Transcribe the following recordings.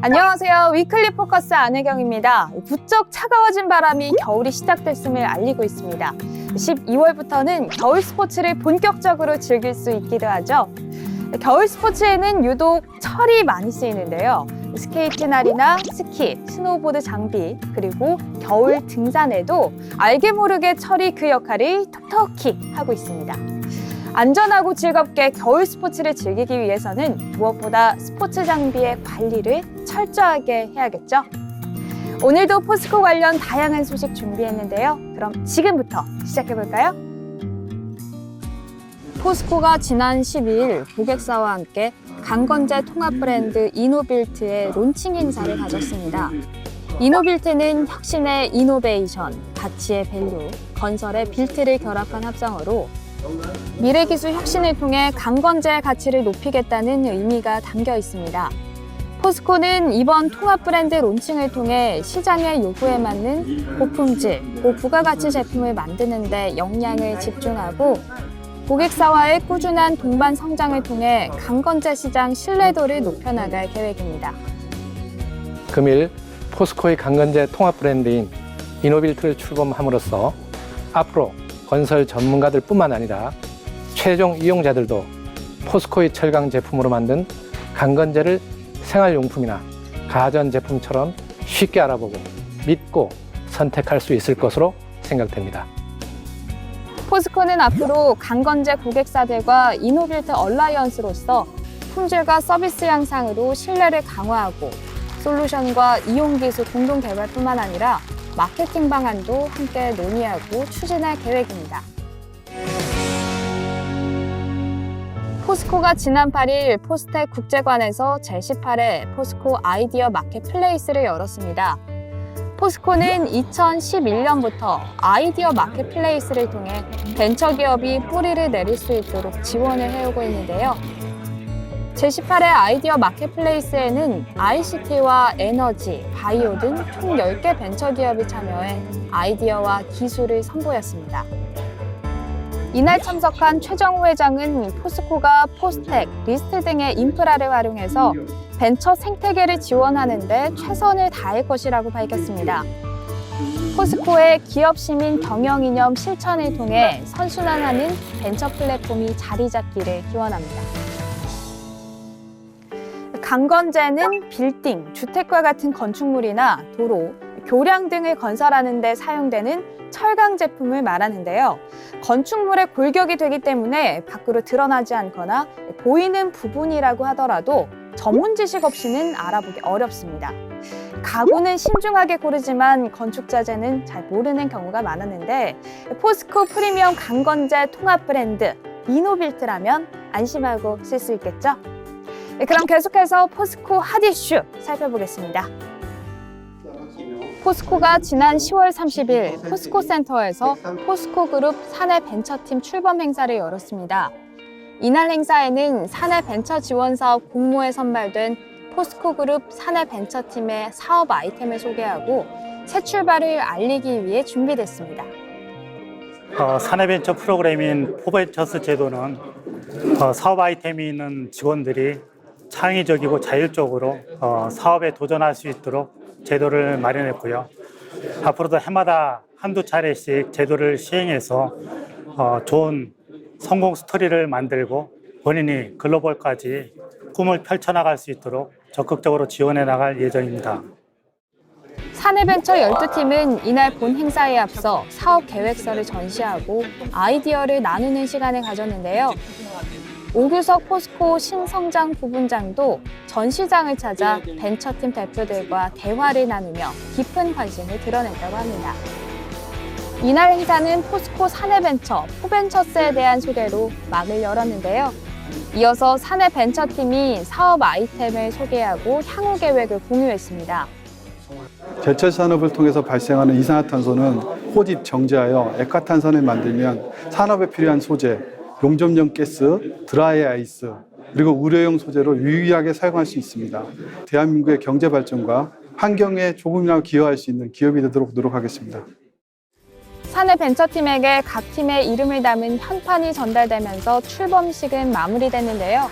안녕하세요. 위클리 포커스 안혜경입니다. 부쩍 차가워진 바람이 겨울이 시작됐음을 알리고 있습니다. 12월부터는 겨울 스포츠를 본격적으로 즐길 수 있기도 하죠. 겨울 스포츠에는 유독 철이 많이 쓰이는데요. 스케이트 날이나 스키, 스노우보드 장비, 그리고 겨울 등산에도 알게 모르게 철이 그 역할을 톡톡히 하고 있습니다. 안전하고 즐겁게 겨울 스포츠를 즐기기 위해서는 무엇보다 스포츠 장비의 관리를 철저하게 해야겠죠? 오늘도 포스코 관련 다양한 소식 준비했는데요. 그럼 지금부터 시작해볼까요? 포스코가 지난 12일 고객사와 함께 강건제 통합 브랜드 이노빌트의 론칭 행사를 가졌습니다. 이노빌트는 혁신의 이노베이션, 가치의 밸류, 건설의 빌트를 결합한 합성어로 미래기술 혁신을 통해 강건제의 가치를 높이겠다는 의미가 담겨 있습니다. 포스코는 이번 통합 브랜드 론칭을 통해 시장의 요구에 맞는 고품질, 고부가가치 제품을 만드는 데 역량을 집중하고 고객사와의 꾸준한 동반 성장을 통해 강건제 시장 신뢰도를 높여나갈 계획입니다. 금일 포스코의 강건제 통합 브랜드인 이노빌트를 출범함으로써 앞으로 건설 전문가들 뿐만 아니라 최종 이용자들도 포스코의 철강 제품으로 만든 강건제를 생활용품이나 가전제품처럼 쉽게 알아보고 믿고 선택할 수 있을 것으로 생각됩니다. 포스코는 앞으로 강건제 고객사들과 이노빌트 얼라이언스로서 품질과 서비스 향상으로 신뢰를 강화하고 솔루션과 이용기술 공동 개발뿐만 아니라 마케팅 방안도 함께 논의하고 추진할 계획입니다. 포스코가 지난 8일 포스텍 국제관에서 제18회 포스코 아이디어 마켓플레이스를 열었습니다. 포스코는 2011년부터 아이디어 마켓플레이스를 통해 벤처기업이 뿌리를 내릴 수 있도록 지원을 해오고 있는데요. 제18회 아이디어 마켓플레이스에는 ICT와 에너지, 바이오 등 총 10개 벤처기업이 참여해 아이디어와 기술을 선보였습니다. 이날 참석한 최정우 회장은 포스코가 포스텍, 리스트 등의 인프라를 활용해서 벤처 생태계를 지원하는 데 최선을 다할 것이라고 밝혔습니다. 포스코의 기업 시민 경영 이념 실천을 통해 선순환하는 벤처 플랫폼이 자리 잡기를 기원합니다. 강건제는 빌딩, 주택과 같은 건축물이나 도로, 교량 등을 건설하는 데 사용되는 철강 제품을 말하는데요. 건축물의 골격이 되기 때문에 밖으로 드러나지 않거나 보이는 부분이라고 하더라도 전문 지식 없이는 알아보기 어렵습니다. 가구는 신중하게 고르지만 건축 자재는 잘 모르는 경우가 많았는데 포스코 프리미엄 강건제 통합 브랜드 이노빌트라면 안심하고 쓸 수 있겠죠? 그럼 계속해서 포스코 핫 이슈 살펴보겠습니다. 포스코가 지난 10월 30일 포스코 센터에서 포스코 그룹 사내 벤처팀 출범 행사를 열었습니다. 이날 행사에는 사내 벤처 지원 사업 공모에 선발된 포스코 그룹 사내 벤처팀의 사업 아이템을 소개하고 새 출발을 알리기 위해 준비됐습니다. 사내 벤처 프로그램인 포벤처스 제도는 사업 아이템이 있는 직원들이 창의적이고 자율적으로 사업에 도전할 수 있도록 제도를 마련했고요. 앞으로도 해마다 한두 차례씩 제도를 시행해서 좋은 성공 스토리를 만들고 본인이 글로벌까지 꿈을 펼쳐나갈 수 있도록 적극적으로 지원해 나갈 예정입니다. 사내벤처 12팀은 이날 본 행사에 앞서 사업 계획서를 전시하고 아이디어를 나누는 시간을 가졌는데요. 오규석 포스코 신성장 부분장도 전시장을 찾아 벤처팀 대표들과 대화를 나누며 깊은 관심을 드러냈다고 합니다. 이날 행사는 포스코 사내벤처, 포벤처스에 대한 소개로 막을 열었는데요. 이어서 사내벤처팀이 사업 아이템을 소개하고 향후 계획을 공유했습니다. 제철 산업을 통해서 발생하는 이산화탄소는 호집 정제하여 액화탄산을 만들면 산업에 필요한 소재, 용접용 가스, 드라이 아이스, 그리고 의료용 소재로 유의하게 사용할 수 있습니다. 대한민국의 경제 발전과 환경에 조금이나마 기여할 수 있는 기업이 되도록 노력하겠습니다. 사내 벤처팀에게 각 팀의 이름을 담은 현판이 전달되면서 출범식은 마무리됐는데요.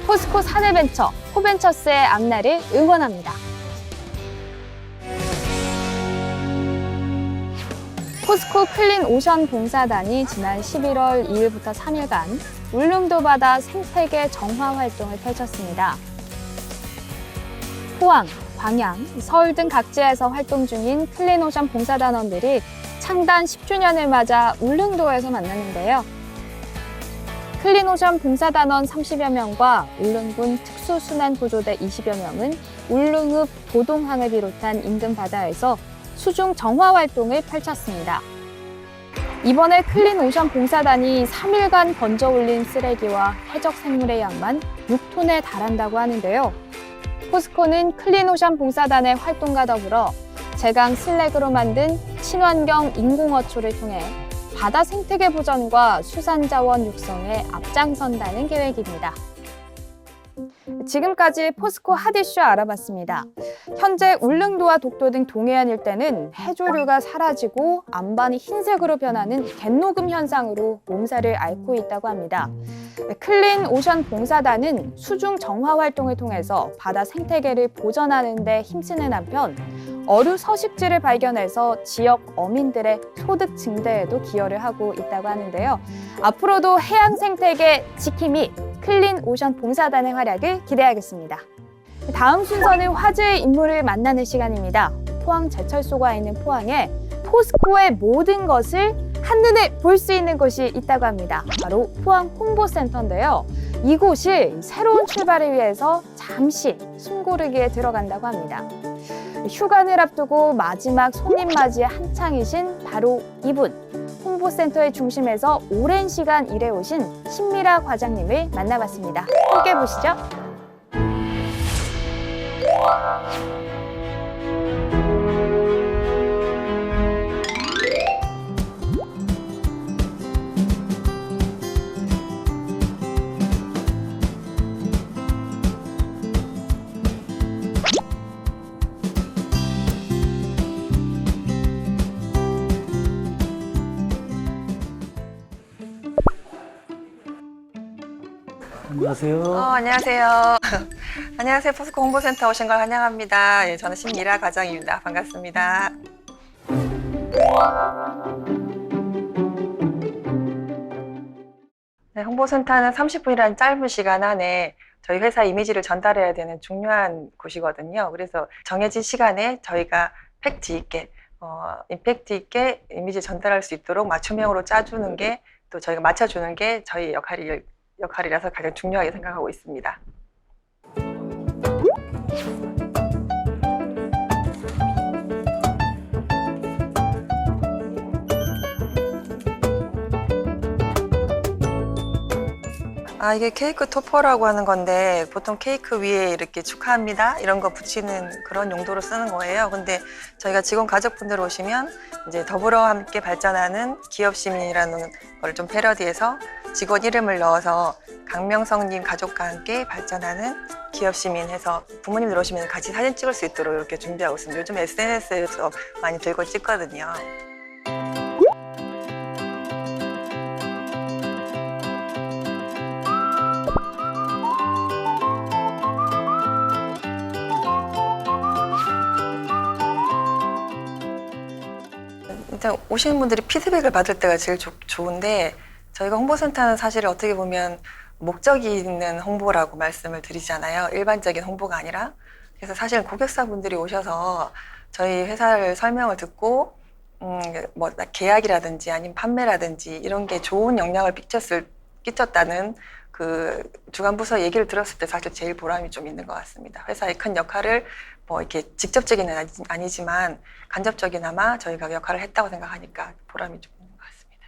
포스코 사내벤처, 포벤처스의 앞날을 응원합니다. 포스코 클린 오션 봉사단이 지난 11월 2일부터 3일간 울릉도 바다 생태계 정화 활동을 펼쳤습니다. 포항, 광양, 서울 등 각지에서 활동 중인 클린 오션 봉사단원들이 창단 10주년을 맞아 울릉도에서 만났는데요. 클린오션 봉사단원 30여 명과 울릉군 특수순환구조대 20여 명은 울릉읍 도동항을 비롯한 인근 바다에서 수중 정화 활동을 펼쳤습니다. 이번에 클린오션 봉사단이 3일간 건져 올린 쓰레기와 해적 생물의 양만 6톤에 달한다고 하는데요. 포스코는 클린오션 봉사단의 활동과 더불어 제강 슬랙으로 만든 친환경 인공어초를 통해 바다 생태계 보전과 수산자원 육성에 앞장선다는 계획입니다. 지금까지 포스코 핫이슈 알아봤습니다. 현재 울릉도와 독도 등 동해안 일대는 해조류가 사라지고 안반이 흰색으로 변하는 갯녹음 현상으로 몸살을 앓고 있다고 합니다. 클린 오션 봉사단은 수중 정화 활동을 통해서 바다 생태계를 보전하는 데 힘쓰는 한편 어류 서식지를 발견해서 지역 어민들의 소득 증대에도 기여를 하고 있다고 하는데요. 앞으로도 해양 생태계 지킴이 클린 오션 봉사단의 활약을 기대하겠습니다. 다음 순서는 화제의 인물을 만나는 시간입니다. 포항 제철소가 있는 포항에 포스코의 모든 것을 한눈에 볼 수 있는 곳이 있다고 합니다. 바로 포항 홍보센터인데요. 이곳이 새로운 출발을 위해서 잠시 숨고르기에 들어간다고 합니다. 휴관을 앞두고 마지막 손님 맞이에 한창이신 바로 이분, 홍보센터의 중심에서 오랜 시간 일해오신 신미라 과장님을 만나봤습니다. 함께 보시죠. 안녕하세요. 안녕하세요. 안녕하세요. 포스코 홍보센터 오신 걸 환영합니다. 예, 저는 신미라 과장입니다. 반갑습니다. 네, 홍보센터는 30분이라는 짧은 시간 안에 저희 회사 이미지를 전달해야 되는 중요한 곳이거든요. 그래서 정해진 시간에 저희가 팩트 있게, 임팩트 있게 이미지 전달할 수 있도록 맞춤형으로 짜주는 게, 또 저희가 맞춰주는 게 저희 역할이라서 가장 중요하게 생각하고 있습니다. 이게 케이크 토퍼라고 하는 건데 보통 케이크 위에 이렇게 축하합니다 이런 거 붙이는 그런 용도로 쓰는 거예요. 근데 저희가 직원 가족분들 오시면 이제 더불어 함께 발전하는 기업 시민이라는 걸 좀 패러디해서 직원 이름을 넣어서 강명성님 가족과 함께 발전하는 기업 시민 해서 부모님들 오시면 같이 사진 찍을 수 있도록 이렇게 준비하고 있습니다. 요즘 SNS에서 많이 들고 찍거든요. 일단 오시는 분들이 피드백을 받을 때가 제일 좋은데, 저희가 홍보센터는 사실 어떻게 보면 목적이 있는 홍보라고 말씀을 드리잖아요. 일반적인 홍보가 아니라. 그래서 사실 고객사분들이 오셔서 저희 회사를 설명을 듣고 뭐 계약이라든지 아니면 판매라든지 이런 게 좋은 영향을 끼쳤다는 그 주간 부서 얘기를 들었을 때 사실 제일 보람이 좀 있는 것 같습니다. 회사의 큰 역할을 뭐 이렇게 직접적인 아니지만 간접적이나마 저희가 역할을 했다고 생각하니까 보람이 좀 있는 것 같습니다.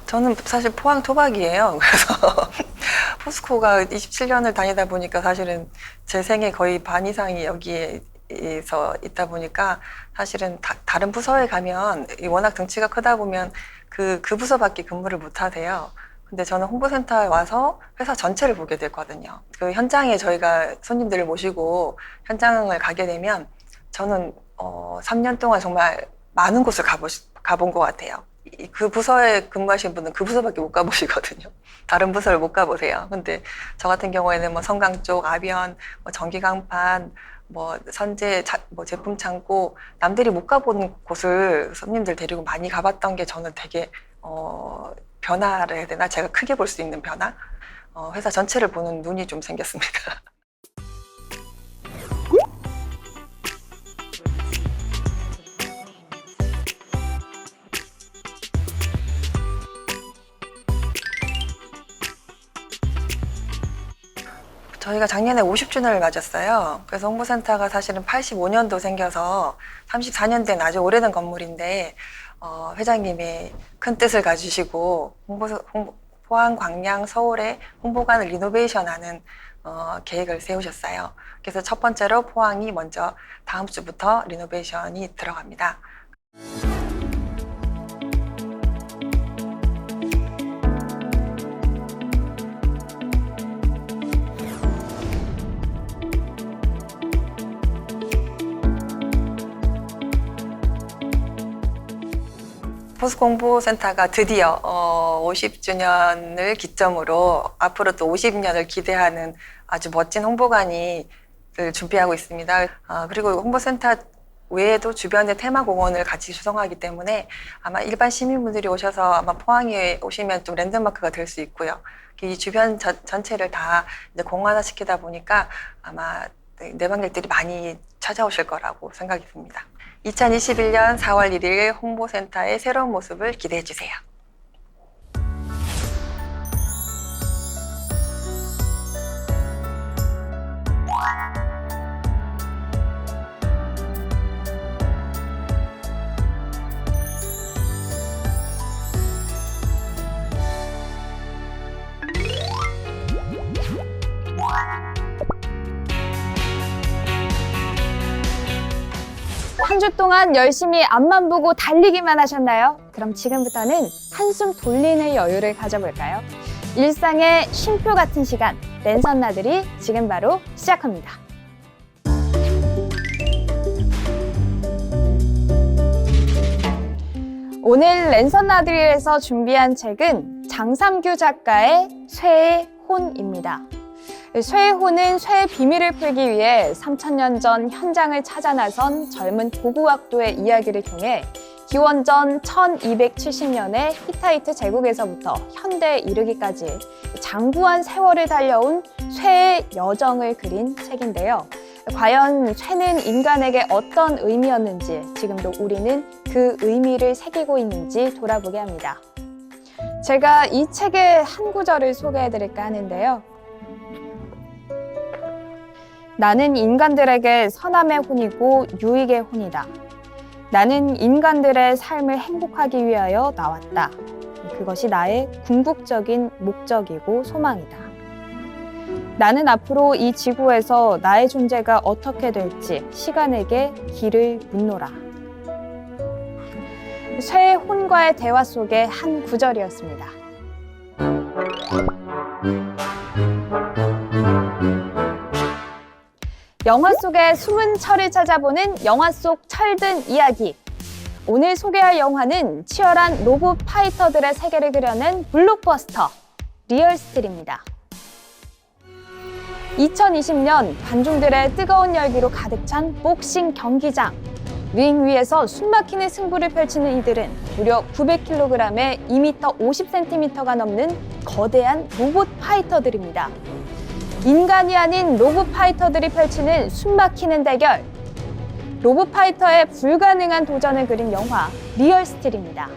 저는 사실 포항 토박이에요. 그래서 포스코가 27년을 다니다 보니까 사실은 제 생애 거의 반 이상이 여기에서 있다 보니까 사실은 다른 부서에 가면 워낙 등치가 크다 보면 그 부서밖에 근무를 못 하세요. 근데 저는 홍보센터에 와서 회사 전체를 보게 됐거든요. 그 현장에 저희가 손님들을 모시고 현장을 가게 되면 저는 3년 동안 정말 많은 곳을 가본 것 같아요. 그 부서에 근무하시는 분은 그 부서밖에 못 가보시거든요. 다른 부서를 못 가보세요. 근데 저 같은 경우에는 뭐 성강 쪽, 아비언, 뭐 전기강판, 뭐 선제, 뭐 제품 창고, 남들이 못 가본 곳을 손님들 데리고 많이 가봤던 게 저는 되게 변화를 해야 되나? 제가 크게 볼 수 있는 변화? 회사 전체를 보는 눈이 좀 생겼습니다. 저희가 작년에 50주년을 맞았어요. 그래서 홍보센터가 사실은 85년도 생겨서 34년 된 아주 오래된 건물인데 회장님이 큰 뜻을 가지시고 포항, 광양, 서울에 홍보관을 리노베이션하는 계획을 세우셨어요. 그래서 첫 번째로 포항이 먼저 다음 주부터 리노베이션이 들어갑니다. 포스코 홍보센터가 드디어 50주년을 기점으로 앞으로 또 50년을 기대하는 아주 멋진 홍보관을 준비하고 있습니다. 그리고 홍보센터 외에도 주변에 테마공원을 같이 조성하기 때문에 아마 일반 시민분들이 오셔서 아마 포항에 오시면 좀 랜드마크가 될 수 있고요. 이 주변 전체를 다 이제 공원화시키다 보니까 아마 내방객들이 많이 찾아오실 거라고 생각이 듭니다. 2021년 4월 1일 홍보센터의 새로운 모습을 기대해 주세요. 한 주 동안 열심히 앞만 보고 달리기만 하셨나요? 그럼 지금부터는 한숨 돌리는 여유를 가져볼까요? 일상의 쉼표 같은 시간, 랜선 나들이 지금 바로 시작합니다. 오늘 랜선 나들이에서 준비한 책은 장삼규 작가의 쇠의 혼입니다. 쇠의 혼은 쇠의 비밀을 풀기 위해 3000년 전 현장을 찾아 나선 젊은 고고학도의 이야기를 통해 기원전 1270년의 히타이트 제국에서부터 현대에 이르기까지 장구한 세월을 달려온 쇠의 여정을 그린 책인데요. 과연 쇠는 인간에게 어떤 의미였는지, 지금도 우리는 그 의미를 새기고 있는지 돌아보게 합니다. 제가 이 책의 한 구절을 소개해드릴까 하는데요. 나는 인간들에게 선함의 혼이고 유익의 혼이다. 나는 인간들의 삶을 행복하기 위하여 나왔다. 그것이 나의 궁극적인 목적이고 소망이다. 나는 앞으로 이 지구에서 나의 존재가 어떻게 될지 시간에게 길을 묻노라. 쇠의 혼과의 대화 속의 한 구절이었습니다. 영화 속의 숨은 철을 찾아보는 영화 속 철든 이야기. 오늘 소개할 영화는 치열한 로봇 파이터들의 세계를 그려낸 블록버스터 리얼스틸입니다. 2020년 관중들의 뜨거운 열기로 가득 찬 복싱 경기장. 링 위에서 숨막히는 승부를 펼치는 이들은 무려 900kg에 2m 50cm가 넘는 거대한 로봇 파이터들입니다. 인간이 아닌 로봇 파이터들이 펼치는 숨막히는 대결. 로봇 파이터의 불가능한 도전을 그린 영화 리얼스틸입니다.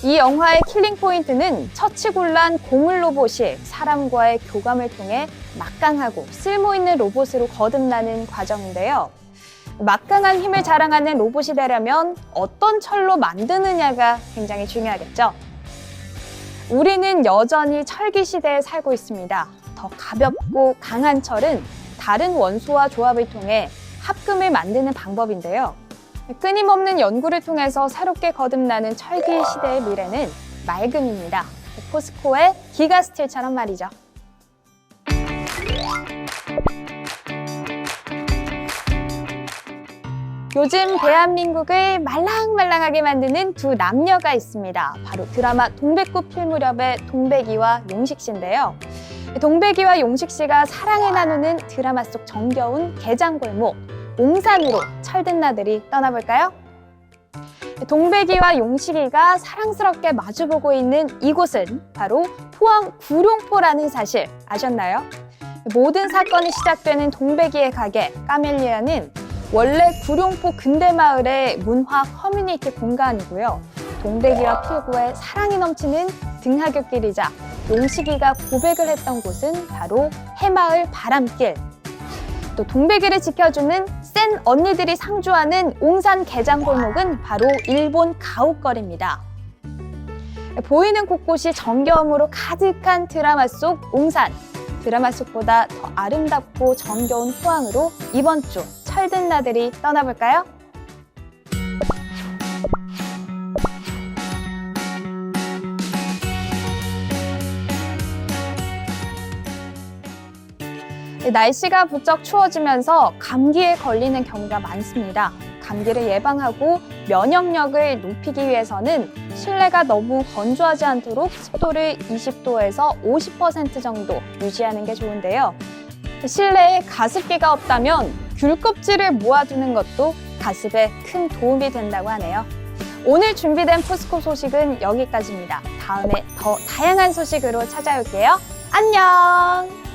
이 영화의 킬링 포인트는 처치곤란 고물 로봇이 사람과의 교감을 통해 막강하고 쓸모있는 로봇으로 거듭나는 과정인데요. 막강한 힘을 자랑하는 로봇이 되려면 어떤 철로 만드느냐가 굉장히 중요하겠죠. 우리는 여전히 철기 시대에 살고 있습니다. 더 가볍고 강한 철은 다른 원소와 조합을 통해 합금을 만드는 방법인데요. 끊임없는 연구를 통해서 새롭게 거듭나는 철기 시대의 미래는 맑음입니다. 포스코의 기가스틸처럼 말이죠. 요즘 대한민국을 말랑말랑하게 만드는 두 남녀가 있습니다. 바로 드라마 동백꽃 필 무렵의 동백이와 용식 씨인데요. 동백이와 용식 씨가 사랑을 나누는 드라마 속 정겨운 게장골목 옹산으로 철든 나들이 떠나볼까요? 동백이와 용식이가 사랑스럽게 마주보고 있는 이곳은 바로 포항 구룡포라는 사실 아셨나요? 모든 사건이 시작되는 동백이의 가게 까멜리아는 원래 구룡포 근대마을의 문화 커뮤니티 공간이고요. 동백이와 필구의 사랑이 넘치는 등하굣길이자 용식이가 고백을 했던 곳은 바로 해마을 바람길. 또 동백이를 지켜주는 센 언니들이 상주하는 옹산 게장골목은 바로 일본 가옥거리입니다. 보이는 곳곳이 정겨움으로 가득한 드라마 속 옹산. 드라마 속보다 더 아름답고 정겨운 포항으로 이번 주 철든 나들이 떠나볼까요? 날씨가 부쩍 추워지면서 감기에 걸리는 경우가 많습니다. 감기를 예방하고 면역력을 높이기 위해서는 실내가 너무 건조하지 않도록 습도를 20도에서 50% 정도 유지하는 게 좋은데요. 실내에 가습기가 없다면 귤 껍질을 모아두는 것도 가습에 큰 도움이 된다고 하네요. 오늘 준비된 포스코 소식은 여기까지입니다. 다음에 더 다양한 소식으로 찾아올게요. 안녕!